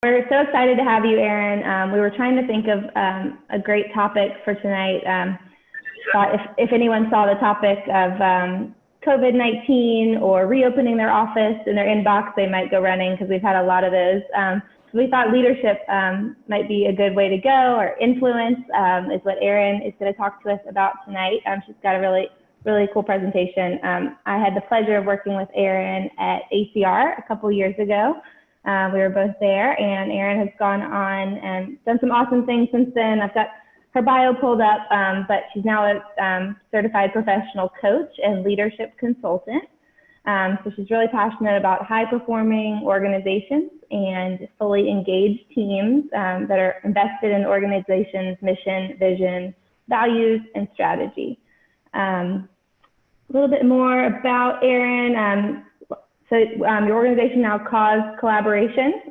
We're so excited to have you, Erin. We were trying to think of a great topic for tonight. Thought if anyone saw the topic of COVID-19 or reopening their office in their inbox, they might go running because we've had a lot of those. So we thought leadership might be a good way to go, or influence is what Erin is going to talk to us about tonight. She's got a really cool presentation. I had the pleasure of working with Erin at ACR a couple years ago. We were both there, and Erin has gone on and done some awesome things since then. I've got her bio pulled up, but she's now a certified professional coach and leadership consultant. So she's really passionate about high-performing organizations and fully engaged teams that are invested in the organization's mission, vision, values, and strategy. A little bit more about Erin. So your organization now, Cause Collaboration,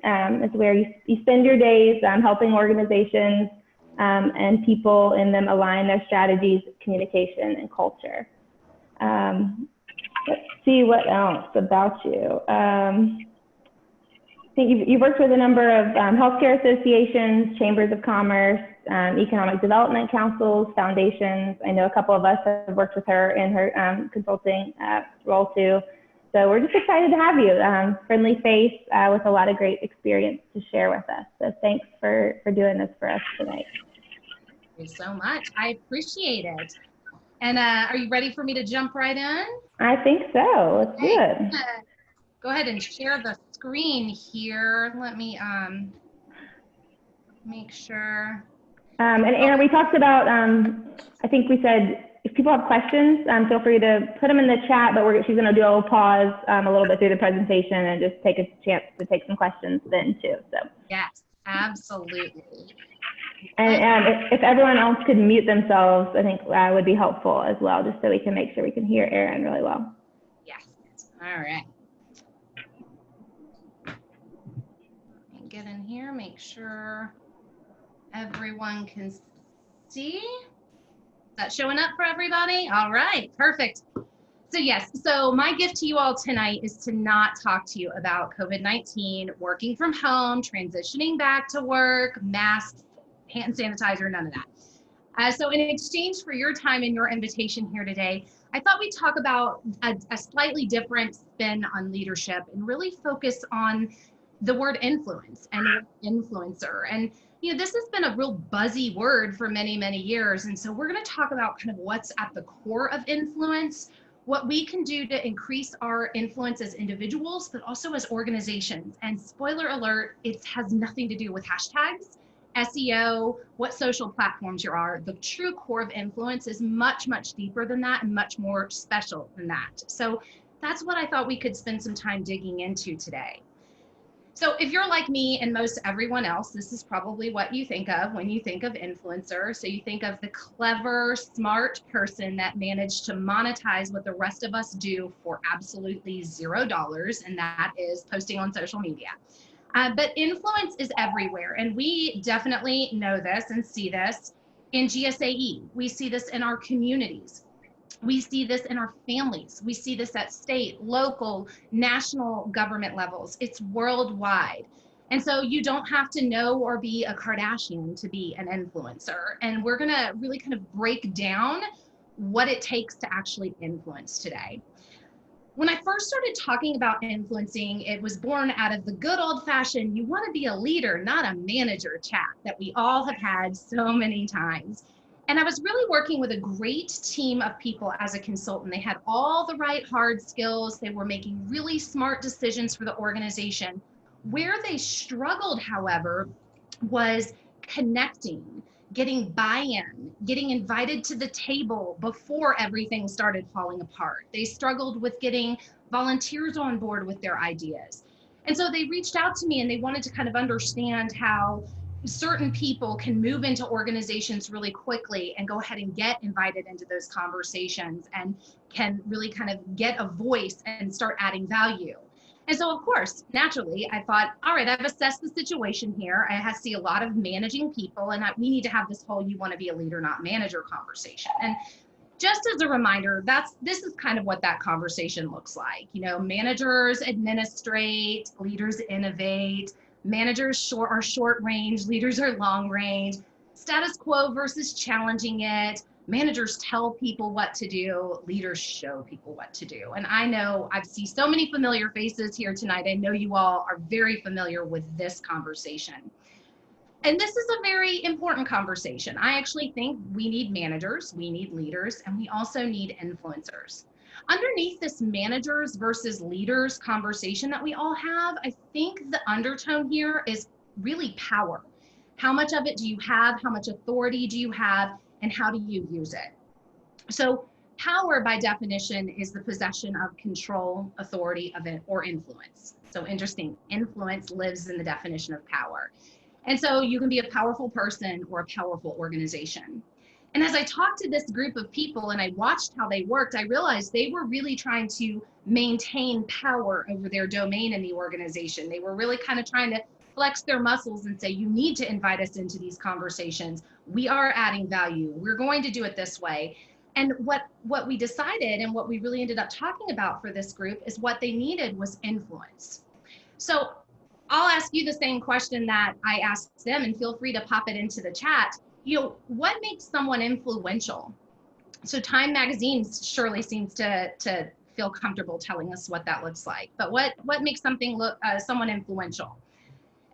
is where you spend your days helping organizations and people in them align their strategies, communication, and culture. Let's see what else about you. I think you've worked with a number of healthcare associations, chambers of commerce, economic development councils, foundations. I know a couple of us have worked with her in her consulting role too. So we're just excited to have you, friendly face with a lot of great experience to share with us. So thanks for doing this for us tonight. Thank you so much. I appreciate it. And are you ready for me to jump right in? I think so. Let's do it. Go ahead and share the screen here. Let me make sure. And Erin, we talked about, I think we said, if people have questions, feel free to put them in the chat, but she's going to do a little pause a little bit through the presentation and just take a chance to take some questions then too. So yes, absolutely. And if everyone else could mute themselves, I think would be helpful as well, just so we can make sure we can hear Erin really well. Yes. All right. Get in here, make sure everyone can see. Is that showing up for everybody? All right, perfect. So yes, so my gift to you all tonight is to not talk to you about COVID-19, working from home, transitioning back to work, masks, hand sanitizer, none of that. So in exchange for your time and your invitation here today, I thought we'd talk about a slightly different spin on leadership and really focus on the word influence and influencer. And you know, this has been a real buzzy word for many, many years. And so we're going to talk about kind of what's at the core of influence, what we can do to increase our influence as individuals, but also as organizations. And spoiler alert, it has nothing to do with hashtags, SEO, what social platforms you are. The true core of influence is much, much deeper than that and much more special than that. So that's what I thought we could spend some time digging into today. So if you're like me and most everyone else, this is probably what you think of when you think of influencer. So you think of the clever, smart person that managed to monetize what the rest of us do for absolutely $0, and that is posting on social media. But influence is everywhere, and we definitely know this and see this in GSAE. We see this in our communities. We see this in our families. We see this at state, local, national government levels. It's worldwide. And so you don't have to know or be a Kardashian to be an influencer. And we're going to really kind of break down what it takes to actually influence today. When I first started talking about influencing, it was born out of the good old-fashioned, you want to be a leader, not a manager chat that we all have had so many times. And I was really working with a great team of people as a consultant. They had all the right hard skills. They were making really smart decisions for the organization. Where they struggled, however, was connecting, getting buy-in, getting invited to the table before everything started falling apart. They struggled with getting volunteers on board with their ideas. And so they reached out to me and they wanted to kind of understand how certain people can move into organizations really quickly and go ahead and get invited into those conversations and can really kind of get a voice and start adding value. And so, of course, naturally, I thought, all right, I've assessed the situation here. I see a lot of managing people, and we need to have this whole you want to be a leader, not manager conversation. And just as a reminder, this is kind of what that conversation looks like. You know, managers administrate, leaders innovate, Managers are short range, leaders are long range. Status quo versus challenging it. Managers tell people what to do, leaders show people what to do. And I know I've seen so many familiar faces here tonight. I know you all are very familiar with this conversation. And this is a very important conversation. I actually think we need managers, we need leaders, and we also need influencers. Underneath this managers versus leaders conversation that we all have, I think the undertone here is really power. How much of it do you have? How much authority do you have? And how do you use it? So power, by definition, is the possession of control, authority, or influence. So interesting, influence lives in the definition of power. And so you can be a powerful person or a powerful organization. And as I talked to this group of people and I watched how they worked, I realized they were really trying to maintain power over their domain in the organization. They were really kind of trying to flex their muscles and say, you need to invite us into these conversations. We are adding value. We're going to do it this way. And what we decided and what we really ended up talking about for this group is what they needed was influence. So I'll ask you the same question that I asked them, and feel free to pop it into the chat. You know, what makes someone influential? So Time Magazine surely seems to feel comfortable telling us what that looks like. But what makes something someone influential?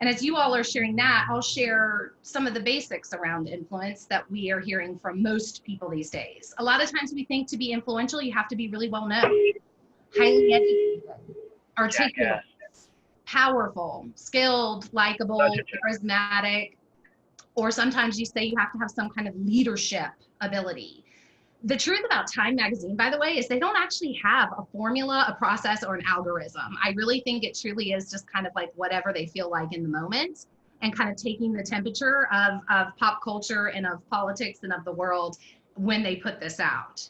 And as you all are sharing that, I'll share some of the basics around influence that we are hearing from most people these days. A lot of times we think to be influential, you have to be really well known, highly educated, articulate, powerful, skilled, likable, charismatic, or sometimes you say you have to have some kind of leadership ability. The truth about Time Magazine, by the way, is they don't actually have a formula, a process, or an algorithm. I really think it truly is just kind of like whatever they feel like in the moment, and kind of taking the temperature of pop culture and of politics and of the world when they put this out.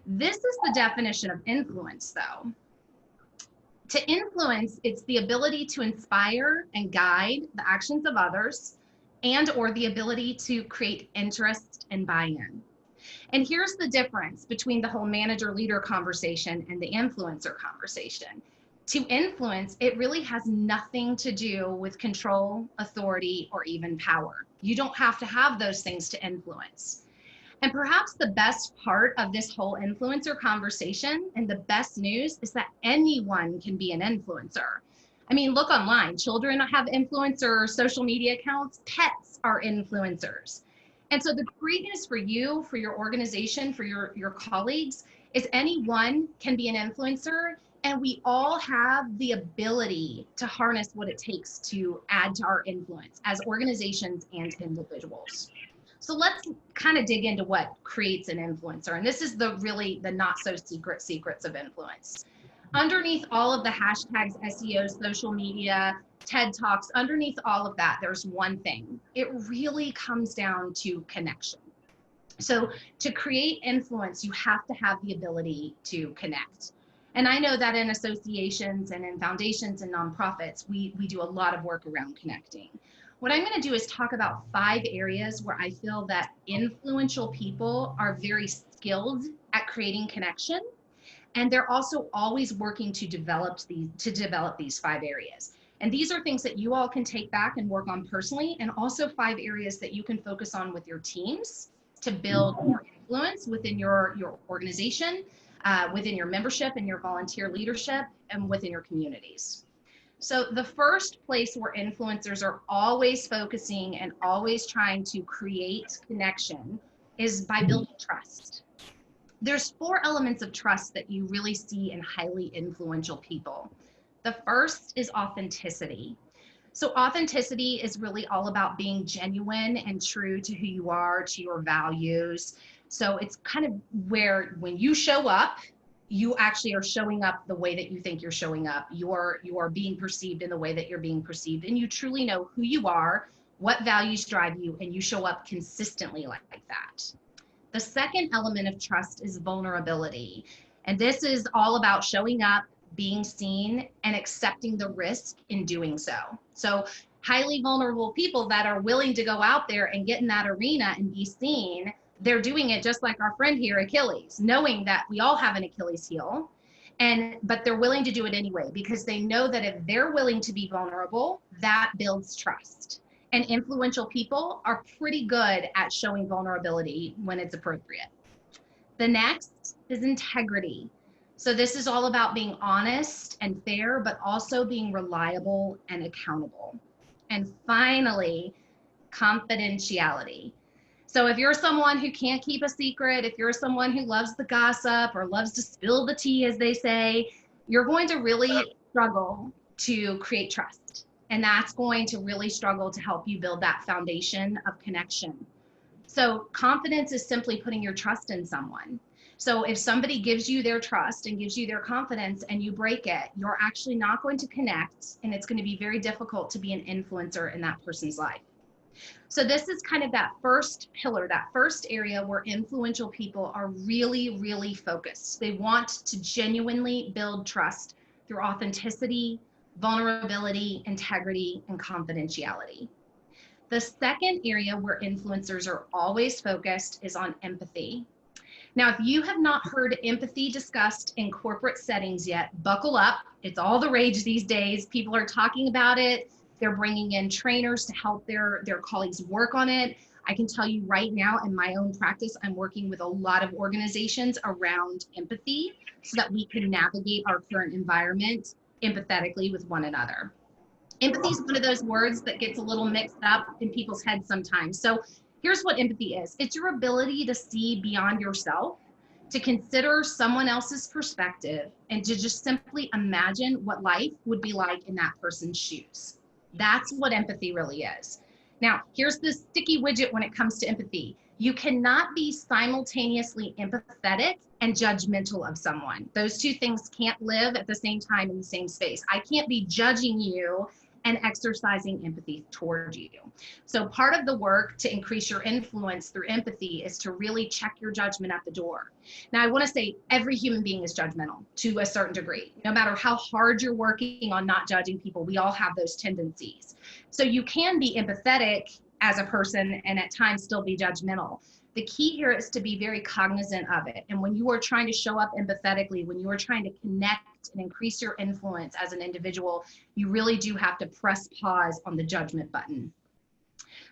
This is the definition of influence, though. To influence, it's the ability to inspire and guide the actions of others, and or the ability to create interest and buy-in. And here's the difference between the whole manager-leader conversation and the influencer conversation. To influence, it really has nothing to do with control, authority, or even power. You don't have to have those things to influence. And perhaps the best part of this whole influencer conversation and the best news is that anyone can be an influencer. I mean, look online. Children have influencer social media accounts. Pets are influencers. And so the great news for you, for your organization, for your colleagues, is anyone can be an influencer, and we all have the ability to harness what it takes to add to our influence as organizations and individuals. So let's kind of dig into what creates an influencer. And this is the not so secret secrets of influence. Underneath all of the hashtags, SEO, social media, TED Talks, underneath all of that, there's one thing. It really comes down to connection. So to create influence, you have to have the ability to connect. And I know that in associations and in foundations and nonprofits, we do a lot of work around connecting. What I'm going to do is talk about 5 areas where I feel that influential people are very skilled at creating connection. And they're also always working to develop these 5 areas. And these are things that you all can take back and work on personally, and also 5 areas that you can focus on with your teams to build more influence within your organization, within your membership and your volunteer leadership, and within your communities. So the first place where influencers are always focusing and always trying to create connection is by building trust. There's 4 elements of trust that you really see in highly influential people. The first is authenticity. So authenticity is really all about being genuine and true to who you are, to your values. So it's kind of where when you show up, you actually are showing up the way that you think you're showing up. You are being perceived in the way that you're being perceived, and you truly know who you are, what values drive you, and you show up consistently like that. The second element of trust is vulnerability. And this is all about showing up, being seen, and accepting the risk in doing so. So highly vulnerable people that are willing to go out there and get in that arena and be seen, they're doing it just like our friend here, Achilles, knowing that we all have an Achilles heel. But they're willing to do it anyway, because they know that if they're willing to be vulnerable, that builds trust. And influential people are pretty good at showing vulnerability when it's appropriate. The next is integrity. So this is all about being honest and fair, but also being reliable and accountable. And finally, confidentiality. So if you're someone who can't keep a secret, if you're someone who loves the gossip or loves to spill the tea, as they say, you're going to really struggle to create trust. And that's going to really struggle to help you build that foundation of connection. So confidence is simply putting your trust in someone. So if somebody gives you their trust and gives you their confidence and you break it, you're actually not going to connect, and it's going to be very difficult to be an influencer in that person's life. So this is kind of that first pillar, that first area where influential people are really, really focused. They want to genuinely build trust through authenticity, vulnerability, integrity, and confidentiality. The second area where influencers are always focused is on empathy. Now, if you have not heard empathy discussed in corporate settings yet, buckle up. It's all the rage these days. People are talking about it. They're bringing in trainers to help their colleagues work on it. I can tell you right now in my own practice, I'm working with a lot of organizations around empathy so that we can navigate our current environment empathetically with one another. Empathy is one of those words that gets a little mixed up in people's heads sometimes. So here's what empathy is. It's your ability to see beyond yourself, to consider someone else's perspective, and to just simply imagine what life would be like in that person's shoes. That's what empathy really is. Now, here's the sticky widget when it comes to empathy. You cannot be simultaneously empathetic and judgmental of someone. Those two things can't live at the same time in the same space. I can't be judging you and exercising empathy toward you. So part of the work to increase your influence through empathy is to really check your judgment at the door. Now, I want to say every human being is judgmental to a certain degree. No matter how hard you're working on not judging people, we all have those tendencies. So you can be empathetic as a person and at times still be judgmental. The key here is to be very cognizant of it. And when you are trying to show up empathetically, when you are trying to connect and increase your influence as an individual, you really do have to press pause on the judgment button.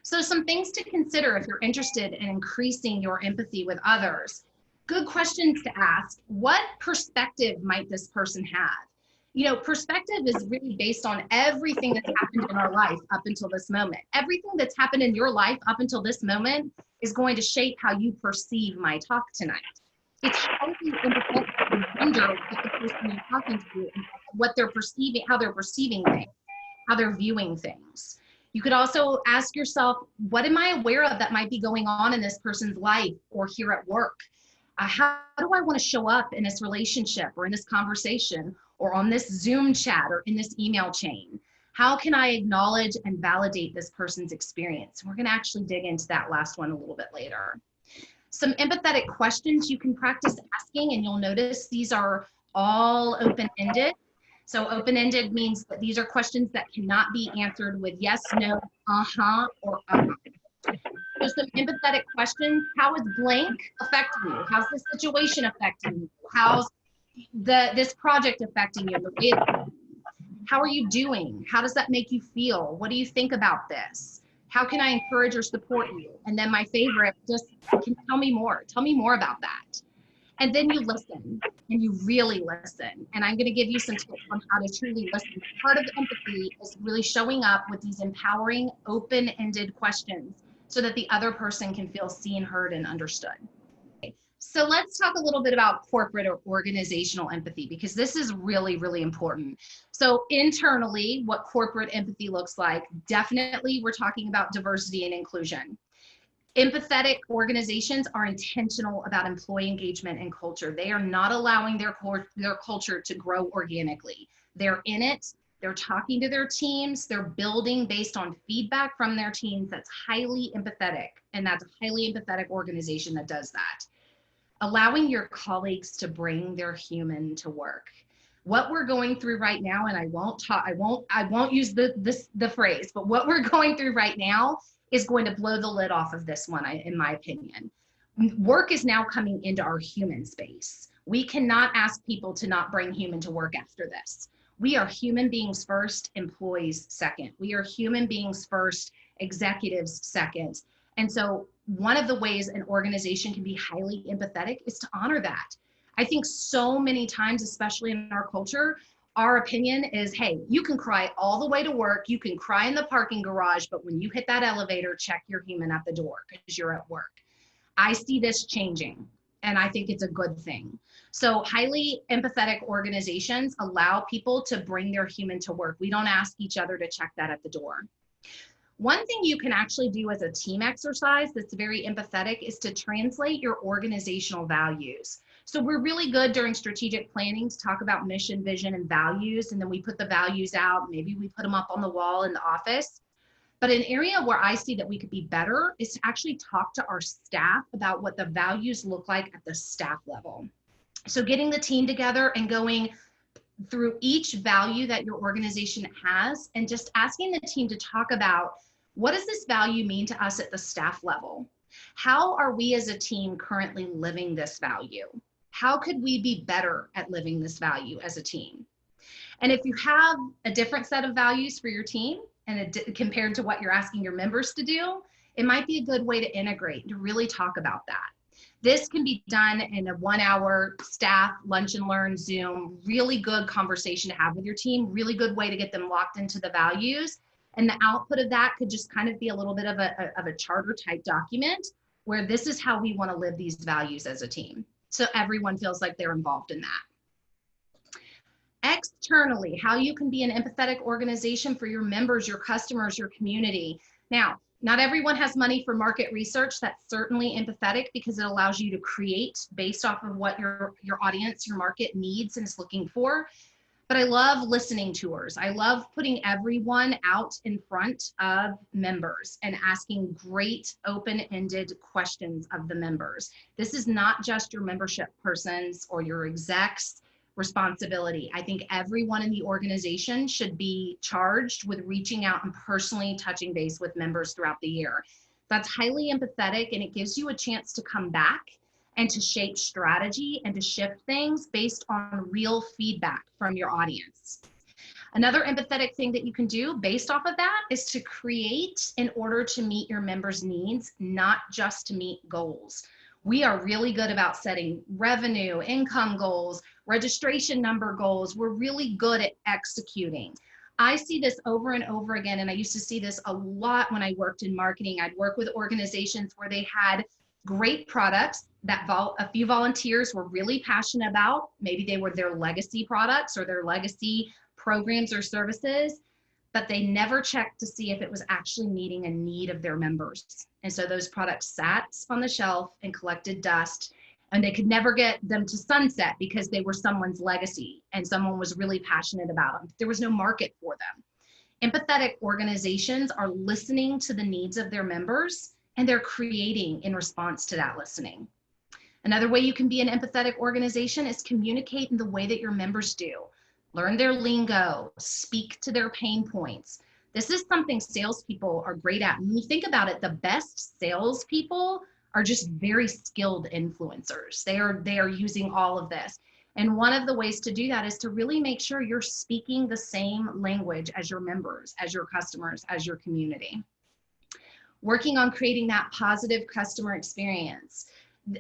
So some things to consider if you're interested in increasing your empathy with others. Good questions to ask. What perspective might this person have? You know, perspective is really based on everything that's happened in our life up until this moment. Everything that's happened in your life up until this moment is going to shape how you perceive my talk tonight. It's highly empathetic and wonder what the person you're talking to, what they're perceiving, how they're perceiving things, how they're viewing things. You could also ask yourself, what am I aware of that might be going on in this person's life or here at work? How do I want to show up in this relationship or in this conversation or on this Zoom chat or in this email chain? How can I acknowledge and validate this person's experience? We're going to actually dig into that last one a little bit later. Some empathetic questions you can practice asking, and you'll notice these are all open-ended. So open-ended means that these are questions that cannot be answered with yes, no, uh-huh, or uh-huh. So some empathetic questions. How is blank affecting you? How's the situation affecting you? How's this project affecting you? How are you doing? How does that make you feel? What do you think about this? How can I encourage or support you? And then my favorite, just can tell me more. Tell me more about that. And then you listen, and you really listen. And I'm going to give you some tips on how to truly listen. Part of empathy is really showing up with these empowering, open-ended questions so that the other person can feel seen, heard, and understood. So let's talk a little bit about corporate or organizational empathy, because this is really, really important. So internally, what corporate empathy looks like, definitely we're talking about diversity and inclusion. Empathetic organizations are intentional about employee engagement and culture. They are not allowing their culture to grow organically. They're in it. They're talking to their teams. They're building based on feedback from their teams. That's highly empathetic, and that's a highly empathetic organization that does that. Allowing your colleagues to bring their human to work. What we're going through right now, and I won't use the phrase, but what we're going through right now is going to blow the lid off of this one, in my opinion. Work is now coming into our human space. We cannot ask people to not bring human to work after this. We are human beings first, employees second. We are human beings first, executives second. And so one of the ways an organization can be highly empathetic is to honor that. I think so many times, especially in our culture, our opinion is, hey, you can cry all the way to work, you can cry in the parking garage, but when you hit that elevator, check your human at the door because you're at work. I see this changing, and I think it's a good thing. So highly empathetic organizations allow people to bring their human to work. We don't ask each other to check that at the door. One thing you can actually do as a team exercise that's very empathetic is to translate your organizational values. So we're really good during strategic planning to talk about mission, vision, and values, and then we put the values out. Maybe we put them up on the wall in the office. But an area where I see that we could be better is to actually talk to our staff about what the values look like at the staff level. So getting the team together and going through each value that your organization has and just asking the team to talk about, what does this value mean to us at the staff level? How are we as a team currently living this value? How could we be better at living this value as a team? And if you have a different set of values for your team and compared to what you're asking your members to do, it might be a good way to integrate, to really talk about that. This can be done in a 1-hour staff lunch and learn Zoom, really good conversation to have with your team, really good way to get them locked into the values. And the output of that could just kind of be a little bit of a charter type document where this is how we want to live these values as a team. So everyone feels like they're involved in that. Externally, how you can be an empathetic organization for your members, your customers, your community. Now, not everyone has money for market research. That's certainly empathetic because it allows you to create based off of what your audience, your market needs and is looking for. But I love listening tours. I love putting everyone out in front of members and asking great open-ended questions of the members. This is not just your membership persons or your execs' responsibility. I think everyone in the organization should be charged with reaching out and personally touching base with members throughout the year. That's highly empathetic, and it gives you a chance to come back and to shape strategy and to shift things based on real feedback from your audience. Another empathetic thing that you can do based off of that is to create in order to meet your members' needs, not just to meet goals. We are really good about setting revenue, income goals, registration number goals. We're really good at executing. I see this over and over again, and I used to see this a lot when I worked in marketing. I'd work with organizations where they had great products that a few volunteers were really passionate about. Maybe they were their legacy products or their legacy programs or services, but they never checked to see if it was actually meeting a need of their members. And so those products sat on the shelf and collected dust, and they could never get them to sunset because they were someone's legacy and someone was really passionate about them. There was no market for them. Empathetic organizations are listening to the needs of their members, and they're creating in response to that listening. Another way you can be an empathetic organization is communicate in the way that your members do. Learn their lingo, speak to their pain points. This is something salespeople are great at. When you think about it, the best salespeople are just very skilled influencers. They are using all of this. And one of the ways to do that is to really make sure you're speaking the same language as your members, as your customers, as your community. Working on creating that positive customer experience.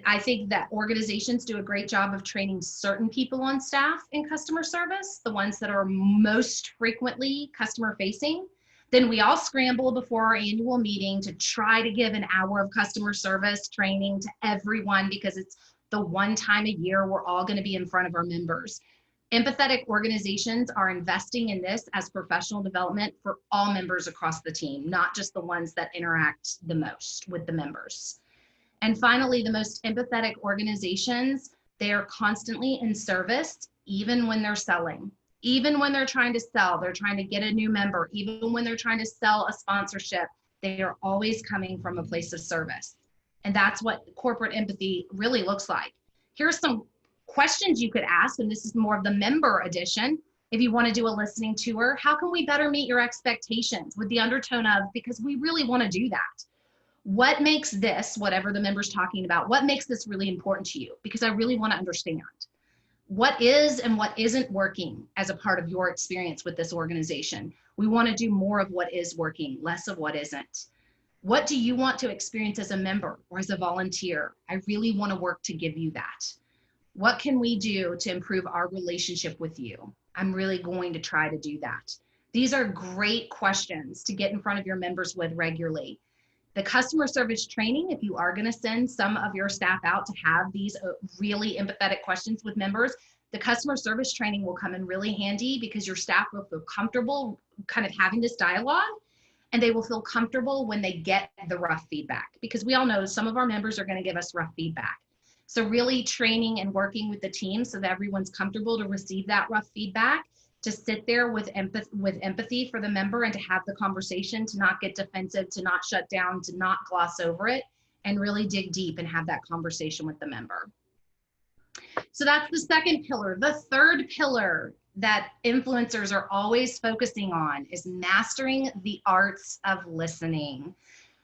I think that organizations do a great job of training certain people on staff in customer service, the ones that are most frequently customer facing. Then we all scramble before our annual meeting to try to give an hour of customer service training to everyone because it's the one time a year we're all going to be in front of our members. Empathetic organizations are investing in this as professional development for all members across the team, not just the ones that interact the most with the members. And finally, the most empathetic organizations, they are constantly in service, even when they're selling. Even when they're trying to sell, they're trying to get a new member, even when they're trying to sell a sponsorship, they are always coming from a place of service. And that's what corporate empathy really looks like. Here's some questions you could ask, and this is more of the member edition. If you want to do a listening tour, how can we better meet your expectations with the undertone of, because we really want to do that. What makes this, whatever the member's talking about, what makes this really important to you? Because I really want to understand. What is and what isn't working as a part of your experience with this organization? We want to do more of what is working, less of what isn't. What do you want to experience as a member or as a volunteer? I really want to work to give you that. What can we do to improve our relationship with you? I'm really going to try to do that. These are great questions to get in front of your members with regularly. The customer service training, if you are going to send some of your staff out to have these really empathetic questions with members, the customer service training will come in really handy because your staff will feel comfortable kind of having this dialogue, and they will feel comfortable when they get the rough feedback, because we all know some of our members are going to give us rough feedback. So really training and working with the team so that everyone's comfortable to receive that rough feedback, to sit there with empathy for the member and to have the conversation, to not get defensive, to not shut down, to not gloss over it, and really dig deep and have that conversation with the member. So that's the second pillar. The third pillar that influencers are always focusing on is mastering the arts of listening.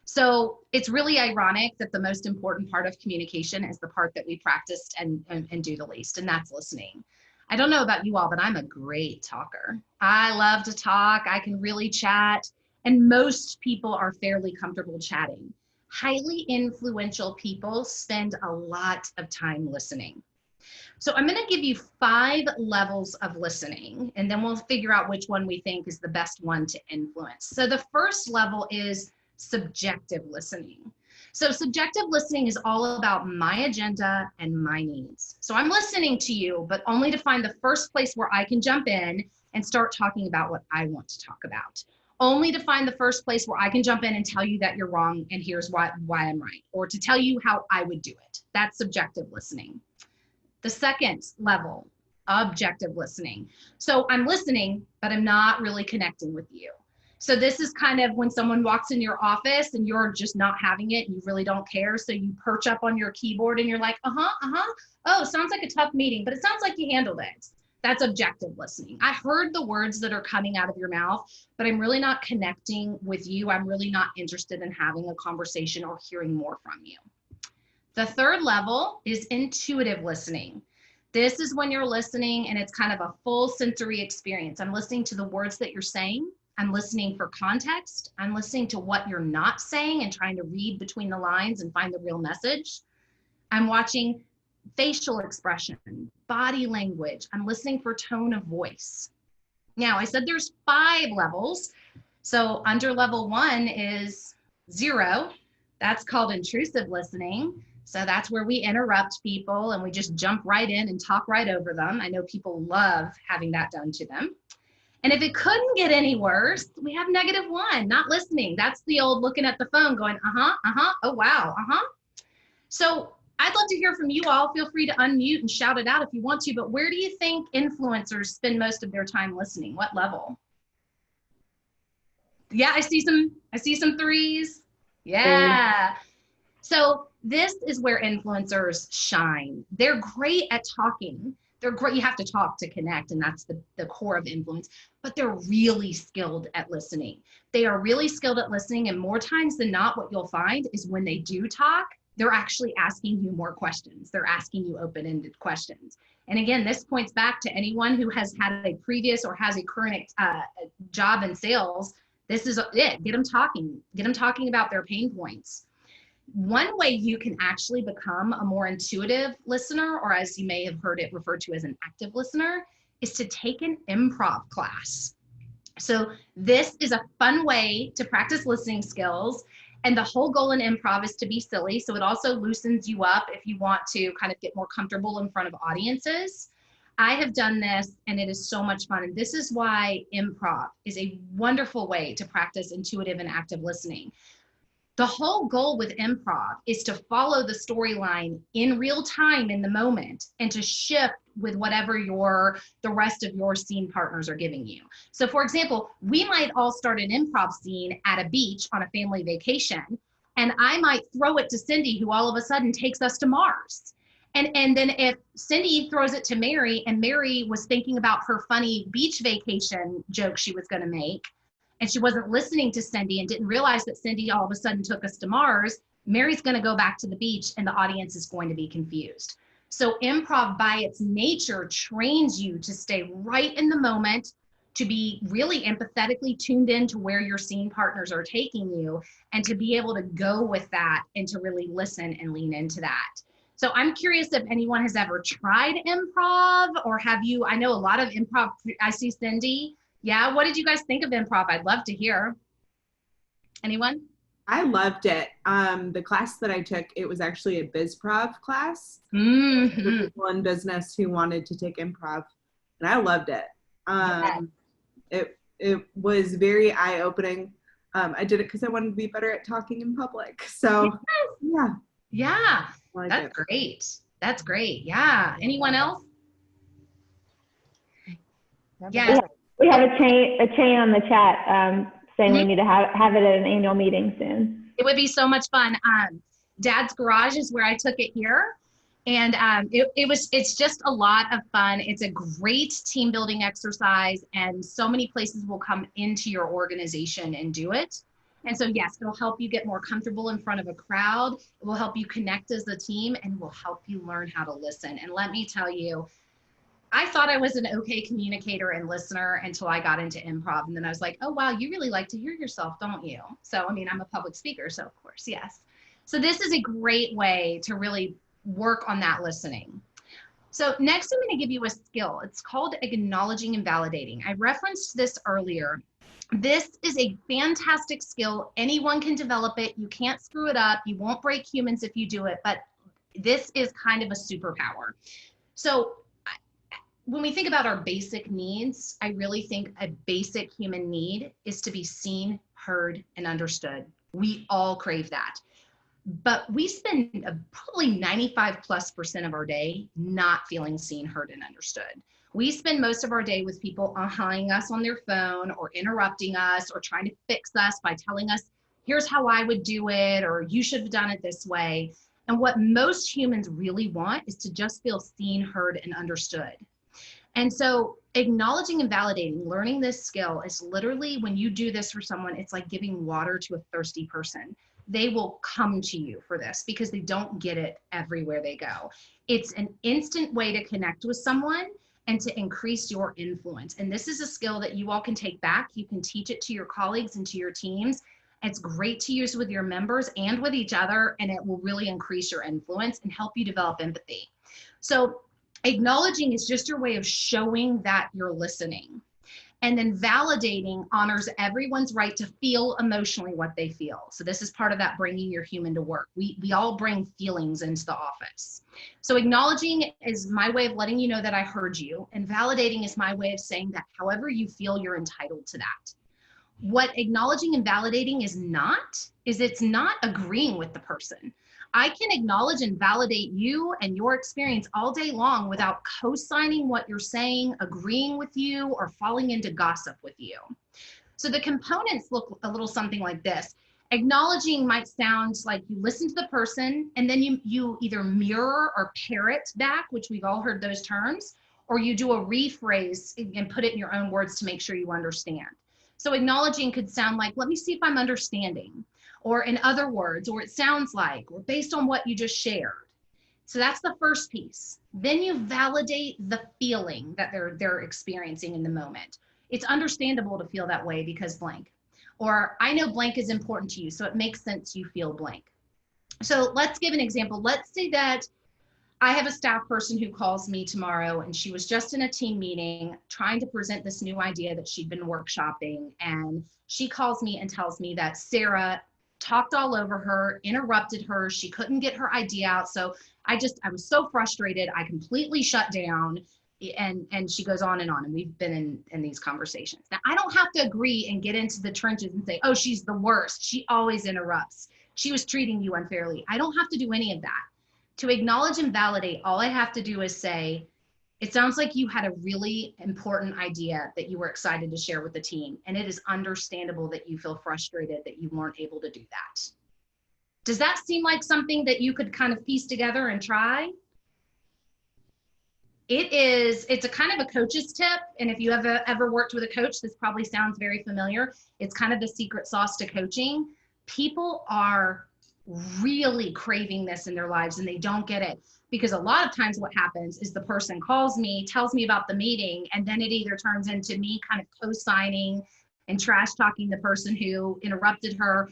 So it's really ironic that the most important part of communication is the part that we practiced and do the least, and that's listening. I don't know about you all, but I'm a great talker. I love to talk. I can really chat, and most people are fairly comfortable chatting. Highly influential people spend a lot of time listening. So I'm going to give you 5 levels of listening, and then we'll figure out which one we think is the best one to influence. So the first level is subjective listening. So subjective listening is all about my agenda and my needs. So I'm listening to you, but only to find the first place where I can jump in and start talking about what I want to talk about. Only to find the first place where I can jump in and tell you that you're wrong and here's why I'm right, or to tell you how I would do it. That's subjective listening. The second level, objective listening. So I'm listening, but I'm not really connecting with you. So this is kind of when someone walks in your office and you're just not having it and you really don't care. So you perch up on your keyboard and you're like, oh, sounds like a tough meeting, but it sounds like you handled it. That's objective listening. I heard the words that are coming out of your mouth, but I'm really not connecting with you. I'm really not interested in having a conversation or hearing more from you. The third level is intuitive listening. This is when you're listening and it's kind of a full sensory experience. I'm listening to the words that you're saying. I'm listening for context. I'm listening to what you're not saying and trying to read between the lines and find the real message. I'm watching facial expression, body language. I'm listening for tone of voice. Now, I said there's 5 levels. So under level 1 is 0. That's called intrusive listening. So that's where we interrupt people and we just jump right in and talk right over them. I know people love having that done to them. And if it couldn't get any worse, we have -1, not listening. That's the old looking at the phone going, oh, wow, So I'd love to hear from you all. Feel free to unmute and shout it out if you want to, but where do you think influencers spend most of their time listening? What level? Yeah, I see some 3s. Yeah. So this is where influencers shine. They're great at talking. They're great. You have to talk to connect, and that's the core of influence, but they're really skilled at listening. They are really skilled at listening, and more times than not, what you'll find is when they do talk, they're actually asking you more questions. They're asking you open-ended questions. And again, this points back to anyone who has had a previous or has a current job in sales. This is it. Get them talking about their pain points. One way you can actually become a more intuitive listener, or as you may have heard it referred to as an active listener, is to take an improv class. So this is a fun way to practice listening skills. And the whole goal in improv is to be silly. So it also loosens you up if you want to kind of get more comfortable in front of audiences. I have done this and it is so much fun. And this is why improv is a wonderful way to practice intuitive and active listening. The whole goal with improv is to follow the storyline in real time in the moment and to shift with whatever the rest of your scene partners are giving you. So for example, we might all start an improv scene at a beach on a family vacation, and I might throw it to Cindy, who all of a sudden takes us to Mars. And then if Cindy throws it to Mary, and Mary was thinking about her funny beach vacation joke she was going to make, and she wasn't listening to Cindy and didn't realize that Cindy all of a sudden took us to Mars, Mary's going to go back to the beach and the audience is going to be confused. So improv by its nature trains you to stay right in the moment, to be really empathetically tuned in to where your scene partners are taking you, and to be able to go with that and to really listen and lean into that. So I'm curious if anyone has ever tried improv, or have you? I know a lot of improv. I see Cindy. Yeah, what did you guys think of improv? I'd love to hear. Anyone? I loved it. The class that I took, it was actually a BizProv class Mm-hmm. for people in business who wanted to take improv, and I loved it. It was very eye-opening. I did it because I wanted to be better at talking in public. So yeah. Yeah, that's great. That's great. Yeah. Anyone else? Yeah. We have a chain on the chat saying we need to have it at an annual meeting soon. It would be so much fun. Dad's Garage is where I took it here. And it's just a lot of fun. It's a great team building exercise, and so many places will come into your organization and do it. And so yes, it'll help you get more comfortable in front of a crowd. It will help you connect as a team, and will help you learn how to listen. And let me tell you, I thought I was an okay communicator and listener until I got into improv. And then I was like, oh, wow, you really like to hear yourself, don't you? So, I mean, I'm a public speaker, so of course, yes. So this is a great way to really work on that listening. So next, I'm going to give you a skill. It's called acknowledging and validating. I referenced this earlier. This is a fantastic skill. Anyone can develop it. You can't screw it up. You won't break humans if you do it, but this is kind of a superpower. So when we think about our basic needs, I really think a basic human need is to be seen, heard, and understood. We all crave that. But we spend probably 95+% of our day not feeling seen, heard, and understood. We spend most of our day with people ahhing us on their phone, or interrupting us, or trying to fix us by telling us, here's how I would do it, or you should have done it this way. And what most humans really want is to just feel seen, heard, and understood. And so acknowledging and validating, learning this skill is literally, when you do this for someone, it's like giving water to a thirsty person. They will come to you for this because they don't get it everywhere they go. It's an instant way to connect with someone and to increase your influence. And this is a skill that you all can take back. You can teach it to your colleagues and to your teams. It's great to use with your members and with each other, and it will really increase your influence and help you develop empathy. So acknowledging is just your way of showing that you're listening. And then validating honors everyone's right to feel emotionally what they feel. So this is part of that bringing your human to work. We all bring feelings into the office. So acknowledging is my way of letting you know that I heard you, and validating is my way of saying that however you feel, you're entitled to that. What acknowledging and validating is it's not agreeing with the person. I can acknowledge and validate you and your experience all day long without co-signing what you're saying, agreeing with you, or falling into gossip with you. So the components look a little something like this. Acknowledging might sound like you listen to the person, and then you either mirror or parrot back, which we've all heard those terms, or you do a rephrase and put it in your own words to make sure you understand. So acknowledging could sound like, let me see if I'm understanding, or in other words, or it sounds like, or based on what you just shared. So that's the first piece. Then you validate the feeling that they're experiencing in the moment. It's understandable to feel that way because blank. Or I know blank is important to you, so it makes sense you feel blank. So let's give an example. Let's say that I have a staff person who calls me tomorrow, and she was just in a team meeting trying to present this new idea that she'd been workshopping. And she calls me and tells me that Sarah talked all over her, interrupted her. She couldn't get her idea out. So I was so frustrated. I completely shut down. And she goes on, and we've been in these conversations. Now, I don't have to agree and get into the trenches and say, oh, she's the worst. She always interrupts. She was treating you unfairly. I don't have to do any of that. To acknowledge and validate, all I have to do is say, it sounds like you had a really important idea that you were excited to share with the team, and it is understandable that you feel frustrated that you weren't able to do that. Does that seem like something that you could kind of piece together and try? It's a kind of a coach's tip, and if you have ever worked with a coach, this probably sounds very familiar. It's kind of the secret sauce to coaching. People are really craving this in their lives, and they don't get it. Because a lot of times what happens is the person calls me, tells me about the meeting, and then it either turns into me kind of co-signing and trash talking the person who interrupted her,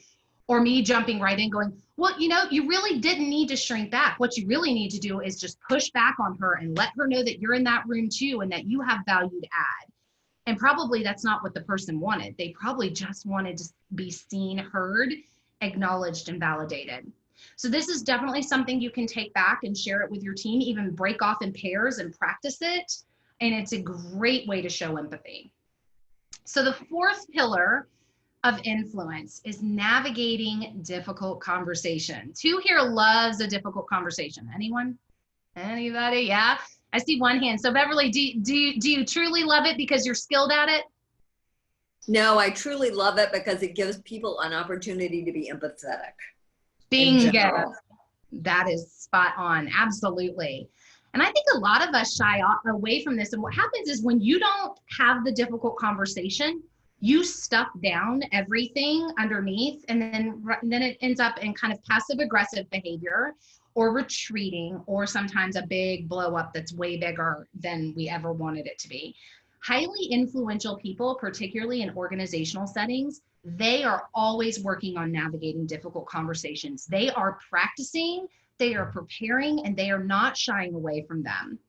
or me jumping right in going, well, you know, you really didn't need to shrink back. What you really need to do is just push back on her and let her know that you're in that room too and that you have value to add. And probably that's not what the person wanted. They probably just wanted to be seen, heard, acknowledged, and validated. So this is definitely something you can take back and share it with your team, even break off in pairs and practice it. And it's a great way to show empathy. So the fourth pillar of influence is navigating difficult conversations. Who here loves a difficult conversation? Anyone? Anybody? Yeah. I see one hand. So Beverly, do you truly love it because you're skilled at it? No, I truly love it because it gives people an opportunity to be empathetic. Bingo. That is spot on. Absolutely. And I think a lot of us shy away from this. And what happens is when you don't have the difficult conversation, you stuff down everything underneath, and then it ends up in kind of passive aggressive behavior or retreating, or sometimes a big blow up that's way bigger than we ever wanted it to be. Highly influential people, particularly in organizational settings, they are always working on navigating difficult conversations. They are practicing, they are preparing, and they are not shying away from them.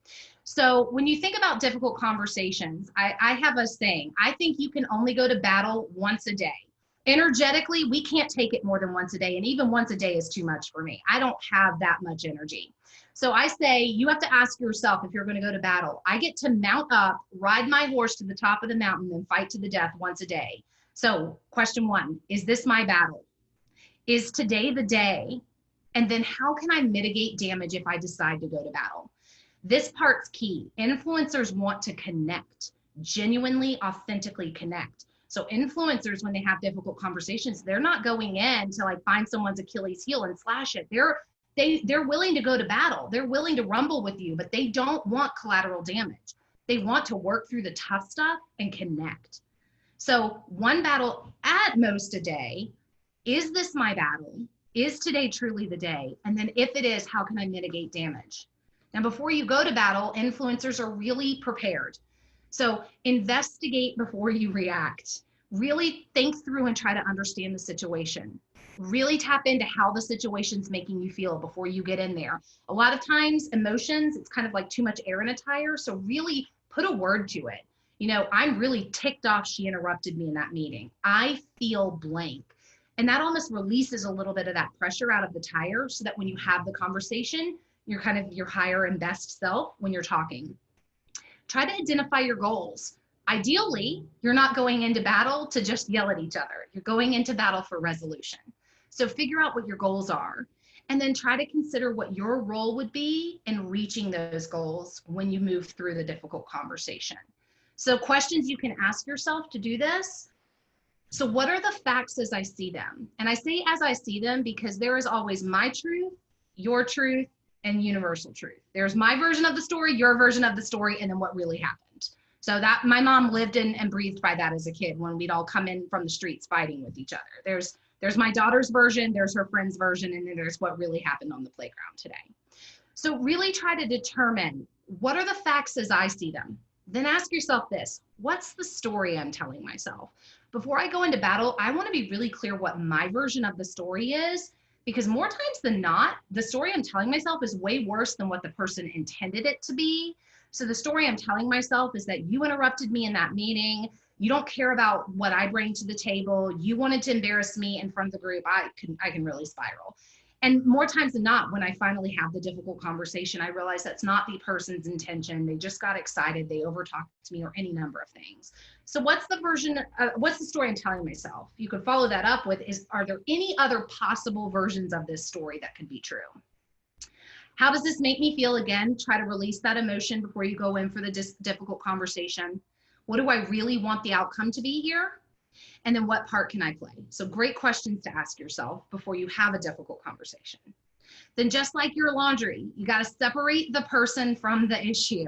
So when you think about difficult conversations, I have a saying, I think you can only go to battle once a day. Energetically, we can't take it more than once a day, and even once a day is too much for me. I don't have that much energy. So I say you have to ask yourself if you're going to go to battle. I get to mount up, ride my horse to the top of the mountain, and fight to the death once a day. So question one, is this my battle? Is today the day? And then how can I mitigate damage if I decide to go to battle? This part's key. Influencers want to connect, genuinely, authentically connect. So influencers, when they have difficult conversations, they're not going in to like find someone's Achilles heel and slash it. They're willing to go to battle. They're willing to rumble with you, but they don't want collateral damage. They want to work through the tough stuff and connect. So one battle at most a day. Is this my battle? Is today truly the day? And then if it is, how can I mitigate damage? Now, before you go to battle, influencers are really prepared. So investigate before you react. Really think through and try to understand the situation. Really tap into how the situation's making you feel before you get in there. A lot of times, emotions, it's kind of like too much air in a tire. So really put a word to it. You know, I'm really ticked off she interrupted me in that meeting. I feel blank. And that almost releases a little bit of that pressure out of the tire so that when you have the conversation, you're kind of your higher and best self when you're talking. Try to identify your goals. Ideally, you're not going into battle to just yell at each other. You're going into battle for resolution. So figure out what your goals are, and then try to consider what your role would be in reaching those goals when you move through the difficult conversation. So questions you can ask yourself to do this. So what are the facts as I see them? And I say as I see them because there is always my truth, your truth, and universal truth. There's my version of the story, your version of the story, and then what really happened. So that my mom lived in and breathed by that as a kid when we'd all come in from the streets fighting with each other. There's my daughter's version, there's her friend's version, and then there's what really happened on the playground today. So really try to determine what are the facts as I see them. Then ask yourself this, what's the story I'm telling myself? Before I go into battle, I want to be really clear what my version of the story is, because more times than not, the story I'm telling myself is way worse than what the person intended it to be. So the story I'm telling myself is that you interrupted me in that meeting. You don't care about what I bring to the table. You wanted to embarrass me in front of the group. I can really spiral. And more times than not, when I finally have the difficult conversation, I realize that's not the person's intention. They just got excited. They overtalked me or any number of things. So what's the story I'm telling myself? You could follow that up with are there any other possible versions of this story that could be true? How does this make me feel? Again, try to release that emotion before you go in for the difficult conversation. What do I really want the outcome to be here? And then what part can I play? So great questions to ask yourself before you have a difficult conversation. Then just like your laundry, you got to separate the person from the issue.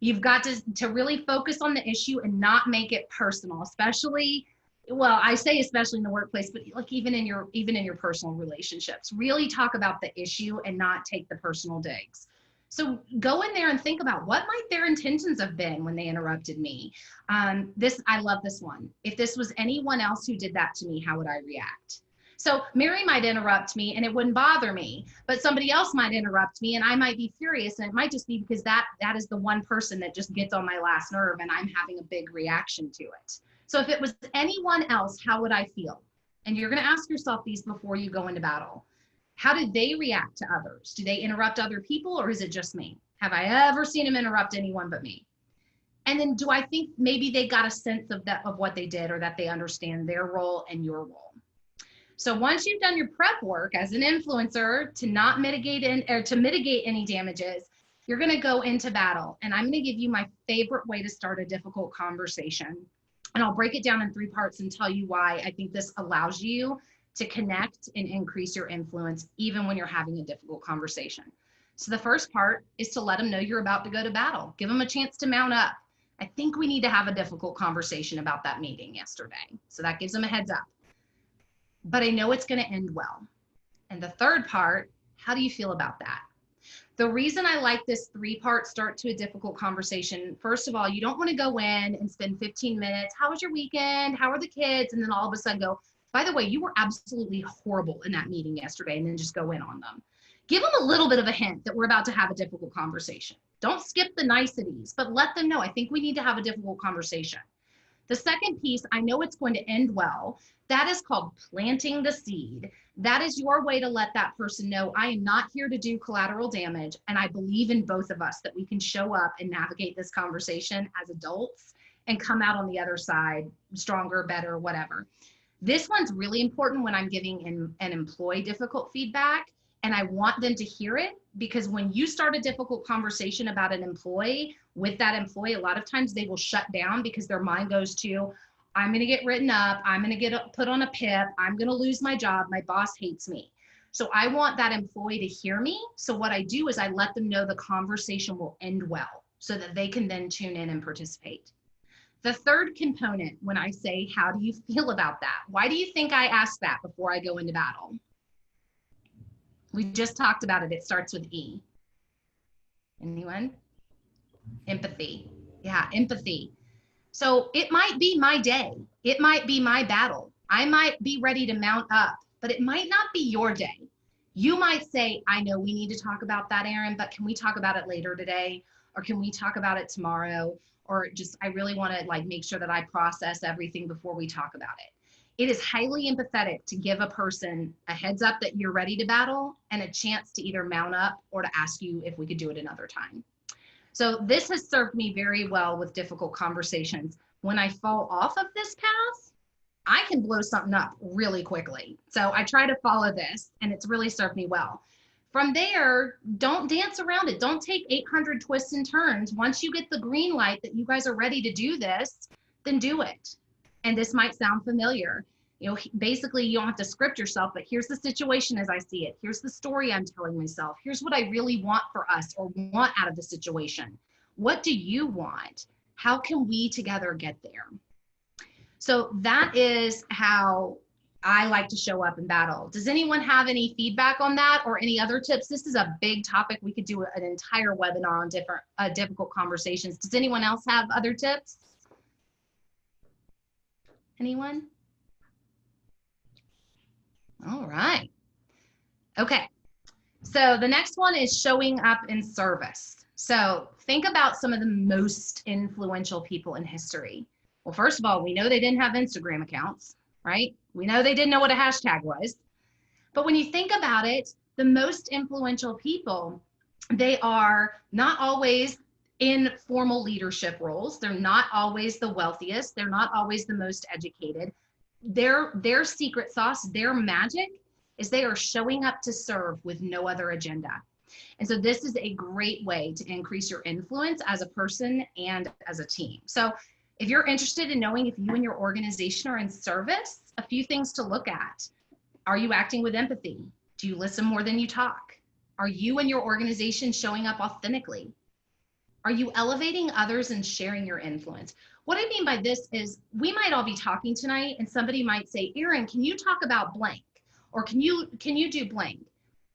You've got to really focus on the issue and not make it personal, especially, well, I say especially in the workplace, but like even in your personal relationships, really talk about the issue and not take the personal digs. So go in there and think about what might their intentions have been when they interrupted me. I love this one. If this was anyone else who did that to me, how would I react? So Mary might interrupt me and it wouldn't bother me, but somebody else might interrupt me and I might be furious, and it might just be because that is the one person that just gets on my last nerve and I'm having a big reaction to it. So if it was anyone else, how would I feel? And you're going to ask yourself these before you go into battle. How did they react to others? Do they interrupt other people, or is it just me? Have I ever seen them interrupt anyone but me? And then do I think maybe they got a sense of that, of what they did, or that they understand their role and your role? So once you've done your prep work as an influencer to not mitigate to mitigate any damages, you're going to go into battle. And I'm going to give you my favorite way to start a difficult conversation. And I'll break it down in 3 parts and tell you why I think this allows you to connect and increase your influence even when you're having a difficult conversation. So the first part is to let them know you're about to go to battle. Give them a chance to mount up. I think we need to have a difficult conversation about that meeting yesterday. So that gives them a heads up. But I know it's going to end well. And the third part, how do you feel about that? The reason I like this 3-part start to a difficult conversation, first of all, you don't want to go in and spend 15 minutes. How was your weekend? How are the kids? And then all of a sudden go, by the way, you were absolutely horrible in that meeting yesterday, and then just go in on them. Give them a little bit of a hint that we're about to have a difficult conversation. Don't skip the niceties, but let them know, I think we need to have a difficult conversation. The second piece, I know it's going to end well. That is called planting the seed. That is your way to let that person know, I am not here to do collateral damage, and I believe in both of us that we can show up and navigate this conversation as adults and come out on the other side stronger, better, whatever. This one's really important when I'm giving an employee difficult feedback, and I want them to hear it, because when you start a difficult conversation about an employee with that employee, a lot of times they will shut down because their mind goes to, I'm going to get written up, I'm going to get put on a PIP, I'm going to lose my job, my boss hates me. So I want that employee to hear me. So what I do is I let them know the conversation will end well so that they can then tune in and participate. The third component, when I say, how do you feel about that? Why do you think I ask that before I go into battle? We just talked about it. It starts with E. Anyone? Empathy. Yeah, empathy. So it might be my day. It might be my battle. I might be ready to mount up, but it might not be your day. You might say, I know we need to talk about that, Erin, but can we talk about it later today? Or can we talk about it tomorrow? Or just, I really want to make sure that I process everything before we talk about it. It is highly empathetic to give a person a heads up that you're ready to battle and a chance to either mount up or to ask you if we could do it another time. So this has served me very well with difficult conversations. When I fall off of this path, I can blow something up really quickly. So I try to follow this, and it's really served me well. From there, don't dance around it. Don't take 800 twists and turns. Once you get the green light that you guys are ready to do this, then do it. And this might sound familiar. Basically you don't have to script yourself, but here's the situation as I see it. Here's the story I'm telling myself. Here's what I really want for us or want out of the situation. What do you want? How can we together get there? So that is how I like to show up in battle. Does anyone have any feedback on that or any other tips? This is a big topic. We could do an entire webinar on different difficult conversations. Does anyone else have other tips? Anyone? All right. Okay. So the next one is showing up in service. So think about some of the most influential people in history. Well, first of all, we know they didn't have Instagram accounts, right? We know they didn't know what a hashtag was. But when you think about it, the most influential people, they are not always in formal leadership roles. They're not always the wealthiest. They're not always the most educated. Their secret sauce, their magic is they are showing up to serve with no other agenda. And so this is a great way to increase your influence as a person and as a team. So if you're interested in knowing if you and your organization are in service, a few things to look at. Are you acting with empathy? Do you listen more than you talk? Are you and your organization showing up authentically? Are you elevating others and sharing your influence? What I mean by this is we might all be talking tonight and somebody might say, Erin, can you talk about blank? Or can you do blank?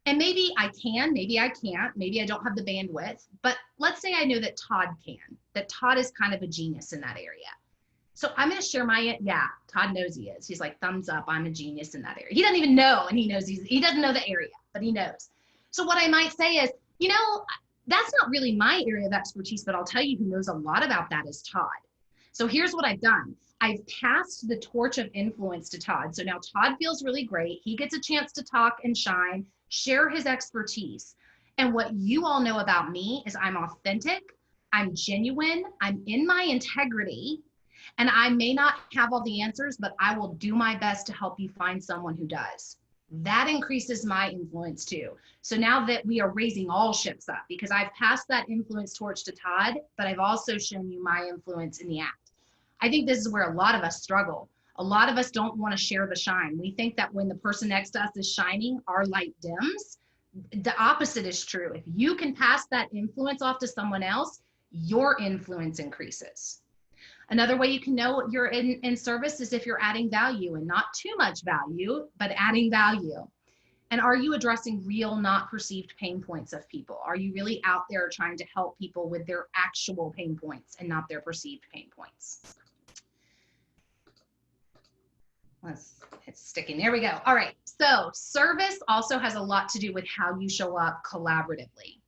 And maybe I can, maybe I can't, maybe I don't have the bandwidth, but let's say I know that Todd can, that Todd is kind of a genius in that area. So I'm going to share yeah, Todd knows he is. He's like, thumbs up, I'm a genius in that area. He doesn't even know, and he knows he doesn't know the area, but he knows. So what I might say is, you know, that's not really my area of expertise, but I'll tell you who knows a lot about that is Todd. So here's what I've done. I've passed the torch of influence to Todd. So now Todd feels really great. He gets a chance to talk and shine, share his expertise. And what you all know about me is I'm authentic, I'm genuine, I'm in my integrity, and I may not have all the answers, but I will do my best to help you find someone who does. That increases my influence too. So now that we are raising all ships up, because I've passed that influence torch to Todd, but I've also shown you my influence in the act. I think this is where a lot of us struggle. A lot of us don't want to share the shine. We think that when the person next to us is shining, our light dims. The opposite is true. If you can pass that influence off to someone else, your influence increases. Another way you can know you're in service is if you're adding value, and not too much value, but adding value. And are you addressing real, not perceived pain points of people? Are you really out there trying to help people with their actual pain points and not their perceived pain points? It's sticking. There we go. All right. So service also has a lot to do with how you show up collaboratively.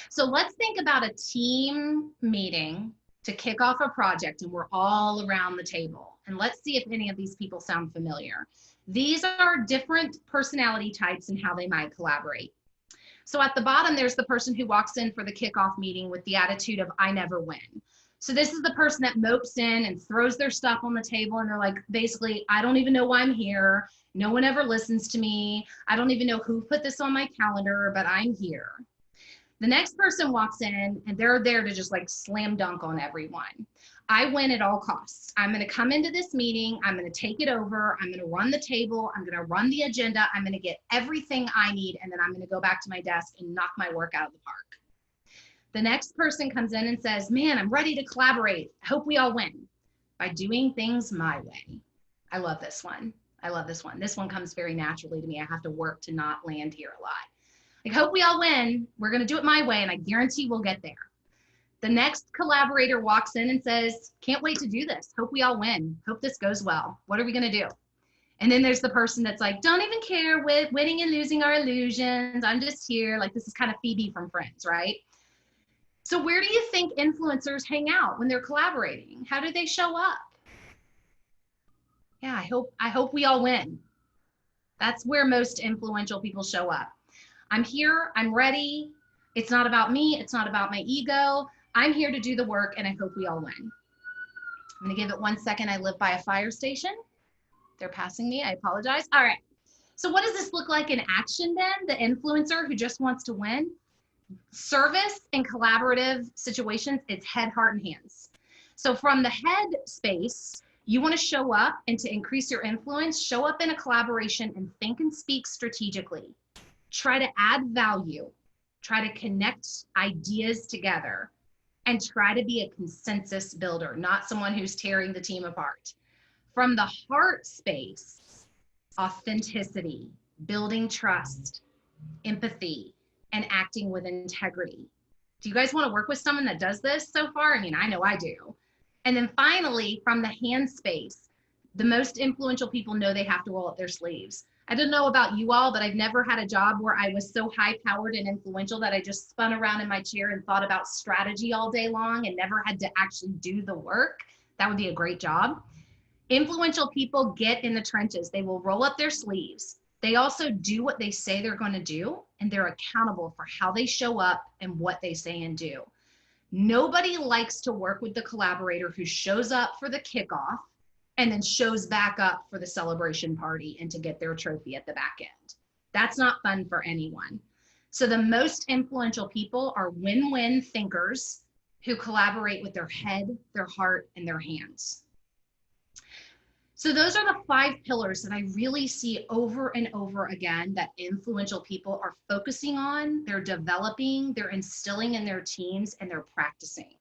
So let's think about a team meeting to kick off a project, and we're all around the table. And let's see if any of these people sound familiar. These are different personality types and how they might collaborate. So at the bottom, there's the person who walks in for the kickoff meeting with the attitude of, I never win. So this is the person that mopes in and throws their stuff on the table, and they're like, basically, I don't even know why I'm here. No one ever listens to me. I don't even know who put this on my calendar, but I'm here. The next person walks in and they're there to just like slam dunk on everyone. I win at all costs. I'm going to come into this meeting. I'm going to take it over. I'm going to run the table. I'm going to run the agenda. I'm going to get everything I need. And then I'm going to go back to my desk and knock my work out of the park. The next person comes in and says, man, I'm ready to collaborate. I hope we all win by doing things my way. I love this one. I love this one. This one comes very naturally to me. I have to work to not land here a lot. I hope we all win. We're going to do it my way, and I guarantee we'll get there. The next collaborator walks in and says, can't wait to do this. Hope we all win. Hope this goes well. What are we going to do? And then there's the person that's like, don't even care with winning and losing our illusions. I'm just here. Like, this is kind of Phoebe from Friends, right? So where do you think influencers hang out when they're collaborating? How do they show up? Yeah, I hope we all win. That's where most influential people show up. I'm here, I'm ready. It's not about me, it's not about my ego. I'm here to do the work, and I hope we all win. I'm gonna give it 1 second. I live by a fire station. They're passing me, I apologize. All right, so what does this look like in action then? The influencer who just wants to win? Service and collaborative situations, it's head, heart, and hands. So from the head space, you want to show up, and to increase your influence, show up in a collaboration and think and speak strategically. Try to add value, try to connect ideas together, and try to be a consensus builder, not someone who's tearing the team apart. From the heart space, authenticity, building trust, empathy, and acting with integrity. Do you guys want to work with someone that does this so far? I mean, I know I do. And then finally, from the hand space, the most influential people know they have to roll up their sleeves. I don't know about you all, but I've never had a job where I was so high-powered and influential that I just spun around in my chair and thought about strategy all day long and never had to actually do the work. That would be a great job. Influential people get in the trenches. They will roll up their sleeves. They also do what they say they're going to do, and they're accountable for how they show up and what they say and do. Nobody likes to work with the collaborator who shows up for the kickoff and then shows back up for the celebration party and to get their trophy at the back end. That's not fun for anyone. So the most influential people are win-win thinkers who collaborate with their head, their heart, and their hands. So those are the 5 pillars that I really see over and over again that influential people are focusing on, they're developing, they're instilling in their teams, and they're practicing.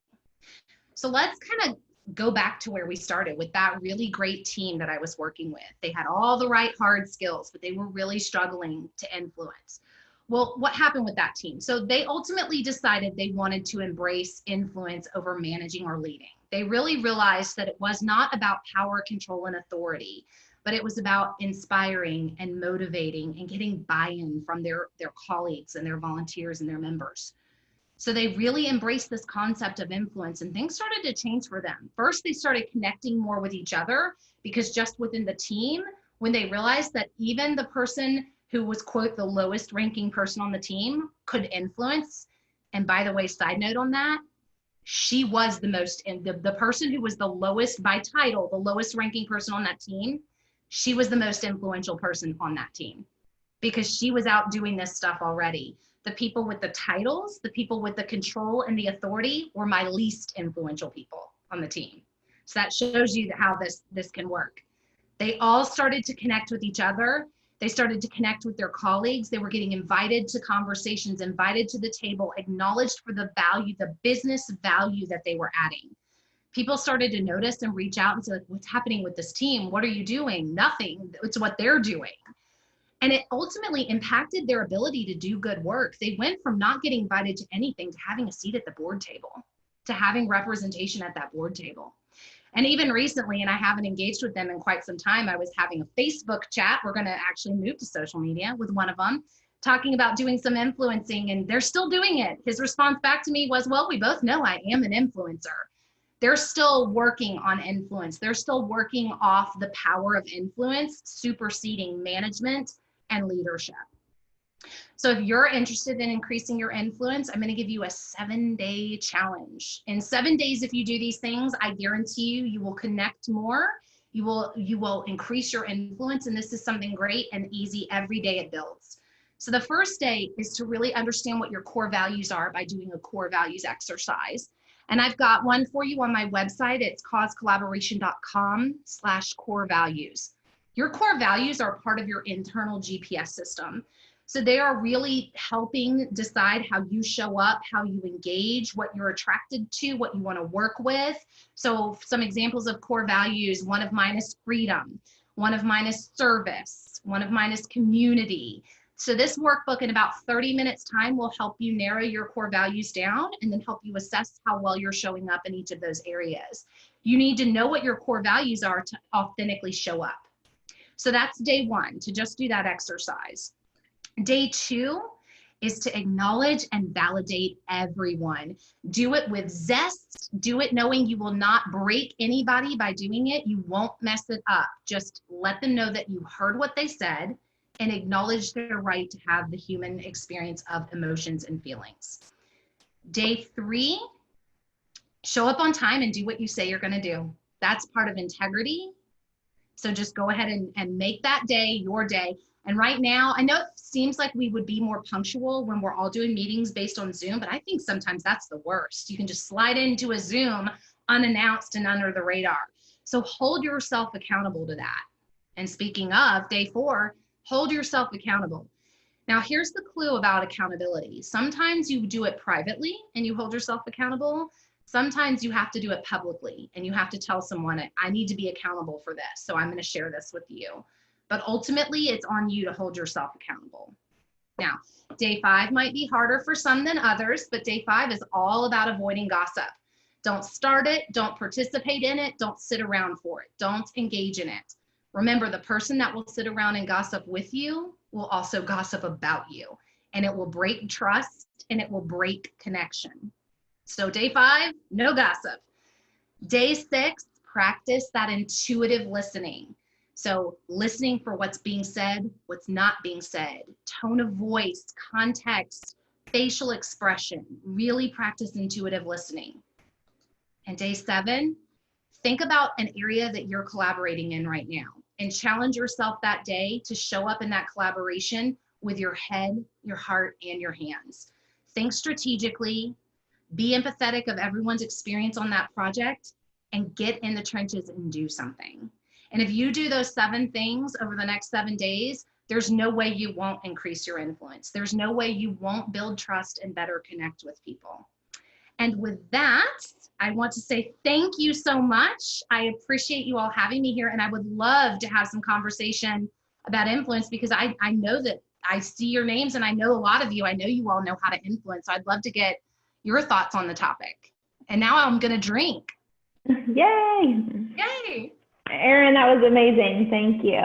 So let's kind of go back to where we started with that really great team that I was working with. They had all the right hard skills, but they were really struggling to influence. Well, what happened with that team? So they ultimately decided they wanted to embrace influence over managing or leading. They really realized that it was not about power, control, and authority, but it was about inspiring and motivating and getting buy-in from their colleagues and their volunteers and their members. So they really embraced this concept of influence, and things started to change for them. First, they started connecting more with each other, because just within the team, when they realized that even the person who was, quote, the lowest ranking person on the team could influence. And by the way, side note on that, she was the most, and the person who was the lowest by title, the lowest ranking person on that team, she was the most influential person on that team, because she was out doing this stuff already. The people with the titles, the people with the control and the authority were my least influential people on the team. So that shows you how this can work. They all started to connect with each other. They started to connect with their colleagues. They were getting invited to conversations, invited to the table, acknowledged for the value, the business value that they were adding. People started to notice and reach out and say, what's happening with this team? What are you doing? Nothing. It's what they're doing. And it ultimately impacted their ability to do good work. They went from not getting invited to anything to having a seat at the board table, to having representation at that board table. And even recently, and I haven't engaged with them in quite some time, I was having a Facebook chat. We're going to actually move to social media with one of them, talking about doing some influencing, and they're still doing it. His response back to me was, well, we both know I am an influencer. They're still working on influence. They're still working off the power of influence, superseding management and leadership. So if you're interested in increasing your influence, I'm going to give you a 7-day challenge. In 7 days, if you do these things, I guarantee you will connect more. You will increase your influence. And this is something great and easy. Every day it builds. So the first day is to really understand what your core values are by doing a core values exercise. And I've got one for you on my website. It's causecollaboration.com/core values. Your core values are part of your internal GPS system. So they are really helping decide how you show up, how you engage, what you're attracted to, what you want to work with. So some examples of core values, one of mine is freedom, one of mine is service, one of mine is community. So this workbook in about 30 minutes time will help you narrow your core values down and then help you assess how well you're showing up in each of those areas. You need to know what your core values are to authentically show up. So that's day one, to just do that exercise. Day two is to acknowledge and validate everyone. Do it with zest. Do it knowing you will not break anybody by doing it. You won't mess it up. Just let them know that you heard what they said and acknowledge their right to have the human experience of emotions and feelings. Day three, show up on time and do what you say you're going to do. That's part of integrity. So just go ahead and make that day your day. And right now, I know it seems like we would be more punctual when we're all doing meetings based on Zoom, but I think sometimes that's the worst. You can just slide into a Zoom unannounced and under the radar. So hold yourself accountable to that. And speaking of day four, hold yourself accountable. Now, here's the clue about accountability. Sometimes you do it privately and you hold yourself accountable. Sometimes you have to do it publicly and you have to tell someone, I need to be accountable for this, so I'm going to share this with you. But ultimately, it's on you to hold yourself accountable. Now, day five might be harder for some than others, but day five is all about avoiding gossip. Don't start it, don't participate in it, don't sit around for it, don't engage in it. Remember, the person that will sit around and gossip with you will also gossip about you, and it will break trust and it will break connection. So day five, no gossip. Day six, practice that intuitive listening. So listening for what's being said, what's not being said, tone of voice, context, facial expression, really practice intuitive listening. And day seven, think about an area that you're collaborating in right now and challenge yourself that day to show up in that collaboration with your head, your heart, and your hands. Think strategically, be empathetic of everyone's experience on that project, and get in the trenches and do something. And if you do those 7 things over the next 7 days, there's no way you won't increase your influence. There's no way you won't build trust and better connect with people. And with that, I want to say thank you so much. I appreciate you all having me here, and I would love to have some conversation about influence, because I know that I see your names and I know a lot of you. I know you all know how to influence. So I'd love to get your thoughts on the topic. And now I'm going to drink. Yay! Yay! Erin, that was amazing. Thank you.